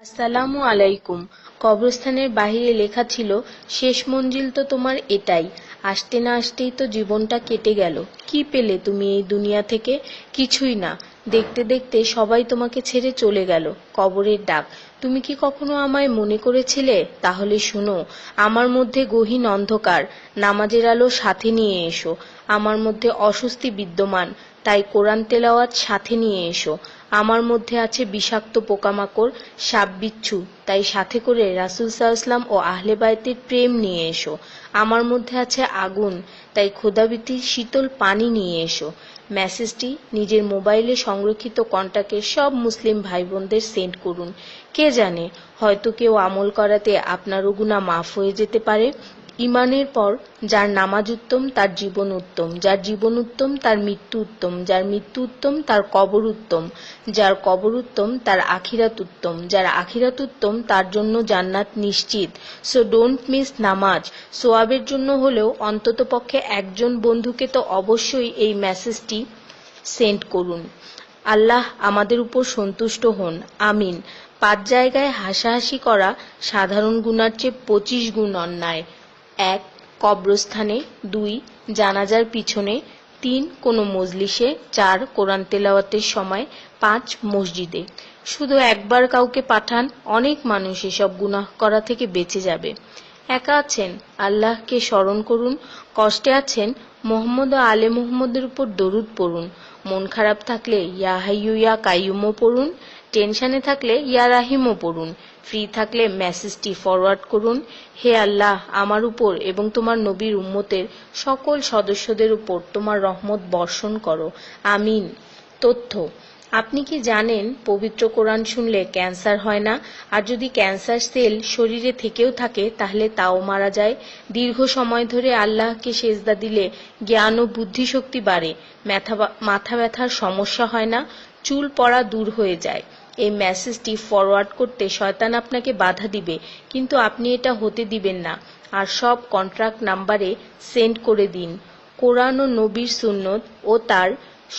আসসালামু আলাইকুম। কবরস্থানের বাহিরে লেখা ছিল, শেষ মঞ্জিল তো তোমার এটাই। আসতে না আসতেই তো জীবনটা কেটে গেল। কি পেলে তুমি এই দুনিয়া থেকে? কিছুই না। দেখতে দেখতে সবাই তোমাকে ছেড়ে চলে গেল। কবরের ডাক। তুমি কি কখনো আমায় মনে করেছিলে? তাহলে শুনো, আমার মধ্যে গহীন অন্ধকার, নামাজের আলো সাথে নিয়ে এসো। আমার মধ্যে অস্বস্তি বিদ্যমান, তাই কোরআন তেলাওয়াত সাথে নিয়ে এসো। আমার মধ্যে আছে বিষাক্ত পোকামাকড়, সাপ বিচ্ছু, তাই সাথে করে রাসূল সাল্লাল্লাহু ও আহলে বাইতের প্রেম নিয়ে এসো। আমার মধ্যে আছে আগুন, তাই খোদাভীতির শীতল পানি নিয়ে এসো। মেসেজটি নিজের মোবাইলে সংরক্ষিত কন্টাক্টের সব মুসলিম ভাই বোনদের সেন্ড করুন। কে জানে, হয়তো কেউ আমল করাতে আপনারও গুনাহ মাফ হয়ে যেতে পারে। ঈমানের পর যার নামাজ উত্তম তার জীবন উত্তম, যার জীবন উত্তম তার মৃত্যু উত্তম, যার মৃত্যু উত্তম তার কবর উত্তম, যার কবর উত্তম তার আখিরাত উত্তম, যার আখিরাত উত্তম তার জন্য জান্নাত নিশ্চিত। সো ডোন্ট মিস নামাজ। সোয়াবের জন্য হলেও অন্ততপক্ষে একজন বন্ধুকে তো অবশ্যই এই মেসেজটি সেন্ড করুন। আল্লাহ আমাদের উপর সন্তুষ্ট হন, আমিন। 5 জায়গায় হাসাহাসি করা সাধারণ গুনার চেয়ে 25 গুণ অন্যায়। 1. কবরস্থানে। 2. জানাজার পিছনে। 3. কোনো মজলিসে। 4. কোরআন তেলাওয়াতের সময়। 5. মসজিদে। শুধু একবার কাউকে পাঠান, অনেক মানুষ এসব গুনাহ করা থেকে বেঁচে যাবে। একা আছেন, আল্লাহকে স্মরণ করুন। কষ্টে আছেন, মোহাম্মদ ও আলে মুহাম্মদের উপর দরুদ পড়ুন। মন খারাপ থাকলে ইয়া হাইয়্যু ইয়া কাইয়্যুমও পড়ুন। টেনশনে থাকলে ইয়া রাহিমও পড়ুন। ফ্রি থাকলে মেসেজটি ফরওয়ার্ড করুন। হে আল্লাহ, আমার উপর এবং তোমার নবীর উম্মতের সকল সদস্যদের উপর তোমার রহমত বর্ষণ করো, আমিন। তথ্য: আপনি কি জানেন পবিত্র কোরআন শুনলে ক্যান্সার হয় না? আর যদি ক্যান্সার সেল শরীরে থেকেও থাকে তাহলে তাও মারা যায়। দীর্ঘ সময় ধরে আল্লাহকে সেজদা দিলে জ্ঞান ও বুদ্ধিশক্তি বাড়ে। মাথা ব্যথার সমস্যা হয় না। চুল পড়া দূর হয়ে যায়। এই মেসেজটি ফরওয়ার্ড করতে শয়তান আপনাকে বাধা দিবে, কিন্তু আপনি এটা হতে দিবেন না। আর সব কন্ট্রাক্ট নাম্বারে সেন্ড করে দিন। কোরআন ও নবীর সুন্নত ও তার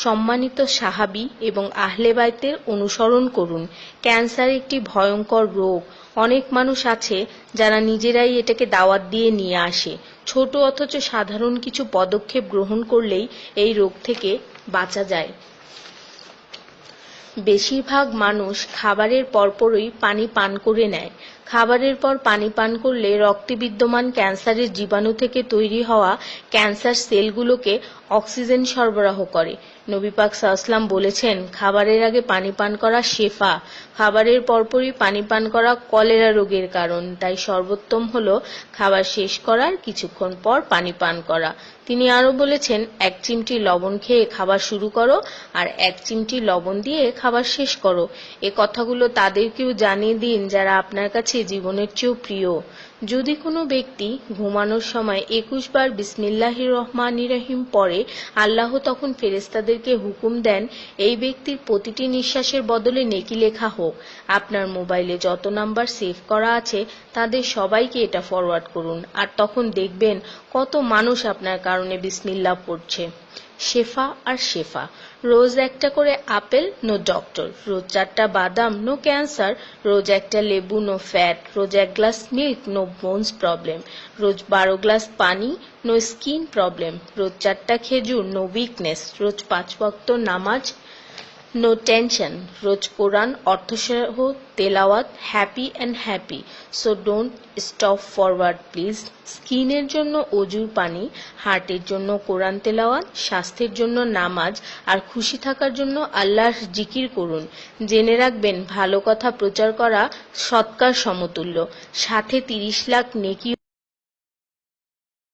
সম্মানিত সাহাবী এবং আহলে বাইতের অনুসরণ করুন। ক্যান্সার একটি ভয়ঙ্কর রোগ। অনেক মানুষ আছে যারা নিজেরাই এটাকে দাওয়াত দিয়ে নিয়ে আসে। ছোট অথচ সাধারণ কিছু পদক্ষেপ গ্রহণ করলেই এই রোগ থেকে বাঁচা যায়। বেশিরভাগ মানুষ খাবারের পরপরই পানি পান করে নেয়। খাবারের পর পানি পান করলে রক্তে বিদ্যমান ক্যান্সারের জীবাণু থেকে তৈরি হওয়া ক্যান্সার সেলগুলোকে অক্সিজেন সরবরাহ করে। নবী পাক সাল্লাল্লাহু বলেছেন, খাবারের আগে পানি পান করা শেফা। খাবারের পরপরই পানি পান করা কলেরা রোগের কারণ, তাই সর্বোত্তম হলো খাবার শেষ করার কিছুক্ষণ পর পানি পান করা। তিনি আরো বলেছেন, 1 চিমটি লবণ খেয়ে খাবার শুরু করো আর 1 চিমটি লবণ দিয়ে খাবার শেষ করো। এ কথাগুলো তাদেরকেও জানিয়ে দিন যারা আপনার কাছে জীবনের চেয়েও প্রিয়। যদি কোনো ব্যক্তি ঘুমানোর সময় 21 বার বিসমিল্লাহির রহমানির রহিম পড়ে, আল্লাহ তখন ফেরেশতাদেরকে হুকুম দেন এই ব্যক্তির প্রতিটি নিঃশ্বাসের বদলে নেকি লেখা হোক। আপনার মোবাইলে যত নাম্বার সেভ করা আছে তাদের সবাইকে এটা ফরওয়ার্ড করুন, আর তখন দেখবেন কত মানুষ আপনার কারণে বিসমিল্লাহ পড়ছে। শেফা আর শেফা। রোজ একটা করে আপেল, নো ডক্টর। রোজ 4টা বাদাম, নো ক্যান্সার। রোজ একটা লেবু, নো ফ্যাট। রোজ 1 glass milk, no bones problem. রোজ 12 গ্লাস পানি, নো স্কিন প্রবলেম। রোজ 4টা খেজুর, নো উইকনেস। রোজ 5 ওয়াক্ত নামাজ, নো টেনশন। রোজ কোরআন অর্থসহ তেলাওয়াত, happy and happy. So don't stop forward please. স্কিনের জন্য অজুর পানি, হার্টের জন্য কোরআন তেলাওয়াত, স্বাস্থ্যের জন্য নামাজ, আর খুশি থাকার জন্য আল্লাহর জিকির করুন। জেনে রাখবেন, ভালো কথা প্রচার করা সৎকার সমতুল্য, সাথে 30 লাখ নেকি।